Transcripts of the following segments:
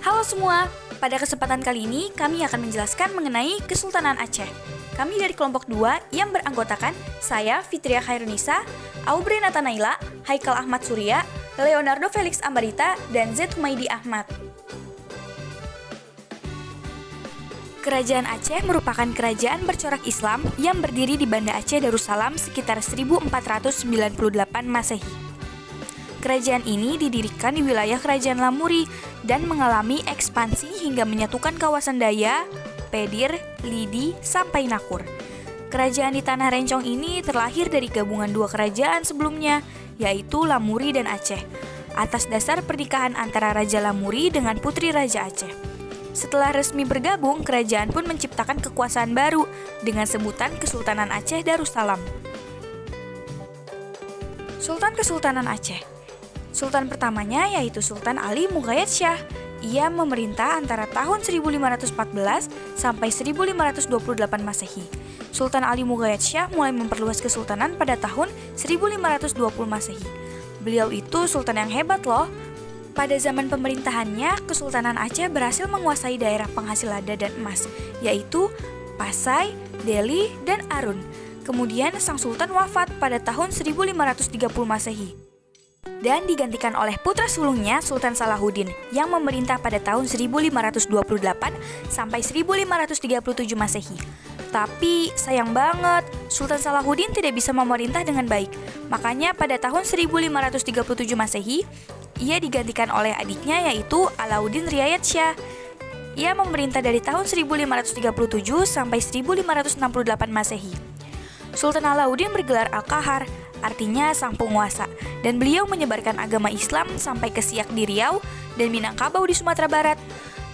Halo semua, pada kesempatan kali ini kami akan menjelaskan mengenai Kesultanan Aceh. Kami dari kelompok 2 yang beranggotakan saya, Fitria Khairunisa, Aubrey Natanaila, Haikal Ahmad Surya, Leonardo Felix Ambarita, dan Z. Humaydi Ahmad. Kerajaan Aceh merupakan kerajaan bercorak Islam yang berdiri di Banda Aceh Darussalam sekitar 1498 Masehi. Kerajaan ini didirikan di wilayah Kerajaan Lamuri dan mengalami ekspansi hingga menyatukan kawasan Daya, Pedir, Lidi, sampai Nakur. Kerajaan di Tanah Rencong ini terlahir dari gabungan dua kerajaan sebelumnya, yaitu Lamuri dan Aceh, atas dasar pernikahan antara Raja Lamuri dengan Putri Raja Aceh. Setelah resmi bergabung, kerajaan pun menciptakan kekuasaan baru dengan sebutan Kesultanan Aceh Darussalam. Sultan Kesultanan Aceh. Sultan pertamanya yaitu Sultan Ali Mughayat Shah. Ia memerintah antara tahun 1514 sampai 1528 Masehi. Sultan Ali Mughayat Shah mulai memperluas kesultanan pada tahun 1520 Masehi. Beliau itu sultan yang hebat loh. Pada zaman pemerintahannya, Kesultanan Aceh berhasil menguasai daerah penghasil lada dan emas, yaitu Pasai, Deli, dan Arun. Kemudian sang sultan wafat pada tahun 1530 Masehi dan digantikan oleh putra sulungnya Sultan Salahuddin yang memerintah pada tahun 1528 sampai 1537 Masehi. Tapi sayang banget, Sultan Salahuddin tidak bisa memerintah dengan baik. Makanya pada tahun 1537 Masehi, ia digantikan oleh adiknya yaitu Alauddin Riayat Shah. Ia memerintah dari tahun 1537 sampai 1568 Masehi. Sultan Alauddin bergelar Al-Qahar, artinya sang penguasa, dan beliau menyebarkan agama Islam sampai ke Siak di Riau dan Minangkabau di Sumatera Barat.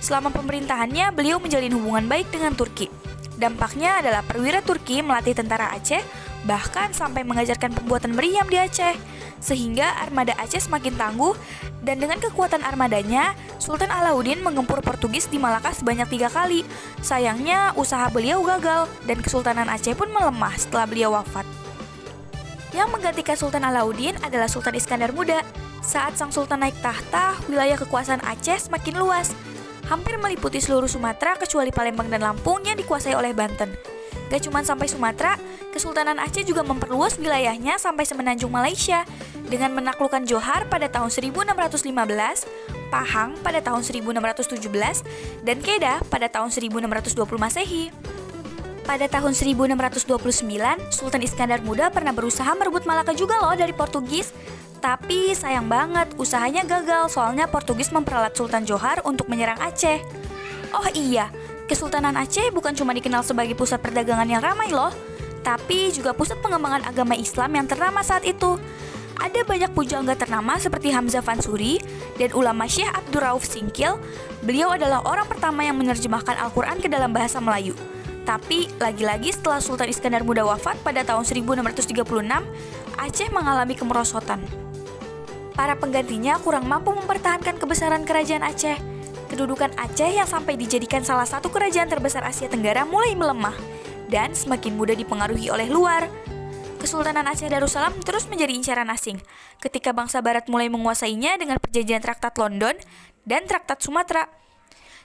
Selama pemerintahannya, beliau menjalin hubungan baik dengan Turki. Dampaknya adalah perwira Turki melatih tentara Aceh, bahkan sampai mengajarkan pembuatan meriam di Aceh, sehingga armada Aceh semakin tangguh, dan dengan kekuatan armadanya, Sultan Alauddin menggempur Portugis di Malaka sebanyak 3 kali. Sayangnya, usaha beliau gagal, dan Kesultanan Aceh pun melemah setelah beliau wafat. Yang menggantikan Sultan Alauddin adalah Sultan Iskandar Muda. Saat sang sultan naik tahta, wilayah kekuasaan Aceh semakin luas, hampir meliputi seluruh Sumatera kecuali Palembang dan Lampung yang dikuasai oleh Banten. Gak cuma sampai Sumatera, Kesultanan Aceh juga memperluas wilayahnya sampai semenanjung Malaysia dengan menaklukkan Johor pada tahun 1615, Pahang pada tahun 1617, dan Kedah pada tahun 1620 Masehi. Pada tahun 1629, Sultan Iskandar Muda pernah berusaha merebut Malaka juga loh dari Portugis. Tapi sayang banget, usahanya gagal soalnya Portugis memperalat Sultan Johor untuk menyerang Aceh. Oh iya, Kesultanan Aceh bukan cuma dikenal sebagai pusat perdagangan yang ramai loh, tapi juga pusat pengembangan agama Islam yang ternama saat itu. Ada banyak pujangga ternama seperti Hamzah Fansuri dan ulama Syekh Abdul Rauf Singkil. Beliau adalah orang pertama yang menerjemahkan Al-Quran ke dalam bahasa Melayu. Tapi, lagi-lagi setelah Sultan Iskandar Muda wafat pada tahun 1636, Aceh mengalami kemerosotan. Para penggantinya kurang mampu mempertahankan kebesaran kerajaan Aceh. Kedudukan Aceh yang sampai dijadikan salah satu kerajaan terbesar Asia Tenggara mulai melemah dan semakin mudah dipengaruhi oleh luar. Kesultanan Aceh Darussalam terus menjadi incaran asing ketika bangsa Barat mulai menguasainya dengan perjanjian Traktat London dan Traktat Sumatera.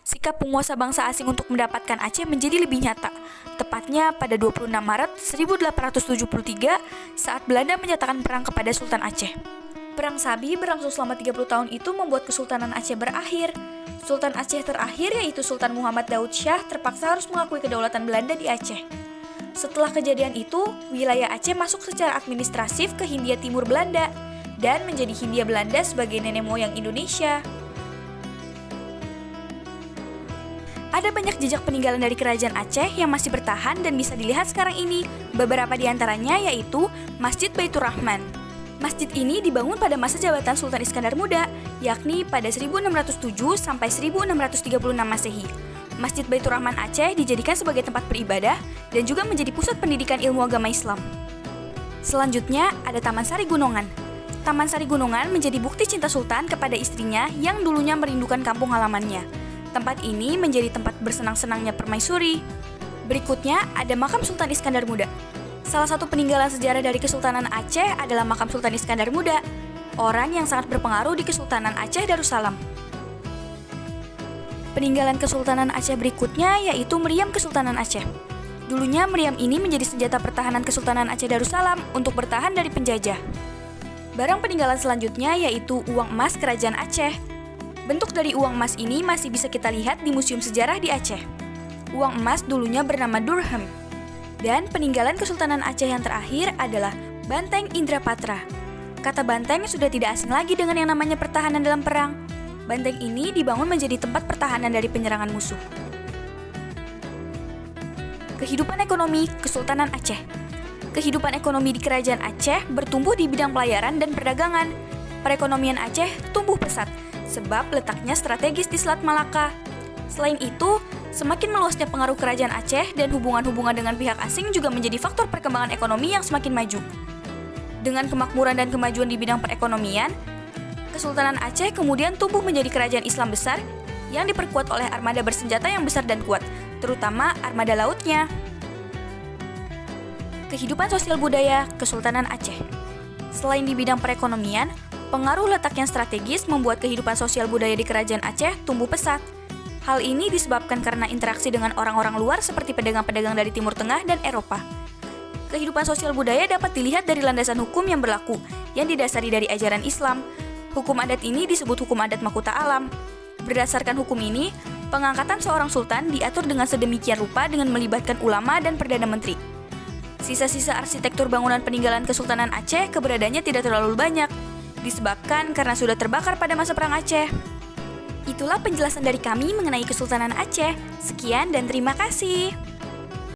Sikap penguasa bangsa asing untuk mendapatkan Aceh menjadi lebih nyata, tepatnya pada 26 Maret 1873 saat Belanda menyatakan perang kepada Sultan Aceh. Perang Sabi berlangsung selama 30 tahun itu membuat Kesultanan Aceh berakhir. Sultan Aceh terakhir yaitu Sultan Muhammad Daud Shah terpaksa harus mengakui kedaulatan Belanda di Aceh. Setelah kejadian itu, wilayah Aceh masuk secara administratif ke Hindia Timur Belanda dan menjadi Hindia Belanda sebagai nenek moyang Indonesia. Ada banyak jejak peninggalan dari kerajaan Aceh yang masih bertahan dan bisa dilihat sekarang ini. Beberapa di antaranya yaitu Masjid Baitur Rahman. Masjid ini dibangun pada masa jabatan Sultan Iskandar Muda, yakni pada 1607 sampai 1636 Masehi. Masjid Baitur Rahman Aceh dijadikan sebagai tempat beribadah dan juga menjadi pusat pendidikan ilmu agama Islam. Selanjutnya ada Taman Sari Gunungan. Taman Sari Gunungan menjadi bukti cinta Sultan kepada istrinya yang dulunya merindukan kampung halamannya. Tempat ini menjadi tempat bersenang-senangnya permaisuri. Berikutnya ada makam Sultan Iskandar Muda. Salah satu peninggalan sejarah dari Kesultanan Aceh adalah makam Sultan Iskandar Muda, orang yang sangat berpengaruh di Kesultanan Aceh Darussalam. Peninggalan Kesultanan Aceh berikutnya yaitu meriam Kesultanan Aceh. Dulunya meriam ini menjadi senjata pertahanan Kesultanan Aceh Darussalam untuk bertahan dari penjajah. Barang peninggalan selanjutnya yaitu uang emas Kerajaan Aceh. Bentuk dari uang emas ini masih bisa kita lihat di Museum Sejarah di Aceh. Uang emas dulunya bernama dirham. Dan peninggalan Kesultanan Aceh yang terakhir adalah Banteng Indrapatra. Kata banteng sudah tidak asing lagi dengan yang namanya pertahanan dalam perang. Banteng ini dibangun menjadi tempat pertahanan dari penyerangan musuh. Kehidupan ekonomi Kesultanan Aceh. Kehidupan ekonomi di Kerajaan Aceh bertumbuh di bidang pelayaran dan perdagangan. Perekonomian Aceh tumbuh pesat, sebab letaknya strategis di Selat Malaka. Selain itu, semakin meluasnya pengaruh Kerajaan Aceh dan hubungan-hubungan dengan pihak asing juga menjadi faktor perkembangan ekonomi yang semakin maju. Dengan kemakmuran dan kemajuan di bidang perekonomian, Kesultanan Aceh kemudian tumbuh menjadi kerajaan Islam besar yang diperkuat oleh armada bersenjata yang besar dan kuat, terutama armada lautnya. Kehidupan sosial budaya Kesultanan Aceh. Selain di bidang perekonomian, pengaruh letak yang strategis membuat kehidupan sosial budaya di Kerajaan Aceh tumbuh pesat. Hal ini disebabkan karena interaksi dengan orang-orang luar seperti pedagang-pedagang dari Timur Tengah dan Eropa. Kehidupan sosial budaya dapat dilihat dari landasan hukum yang berlaku, yang didasari dari ajaran Islam. Hukum adat ini disebut hukum adat mahkota alam. Berdasarkan hukum ini, pengangkatan seorang sultan diatur dengan sedemikian rupa dengan melibatkan ulama dan perdana menteri. Sisa-sisa arsitektur bangunan peninggalan Kesultanan Aceh keberadaannya tidak terlalu banyak, disebabkan karena sudah terbakar pada masa Perang Aceh. Itulah penjelasan dari kami mengenai Kesultanan Aceh. Sekian dan terima kasih.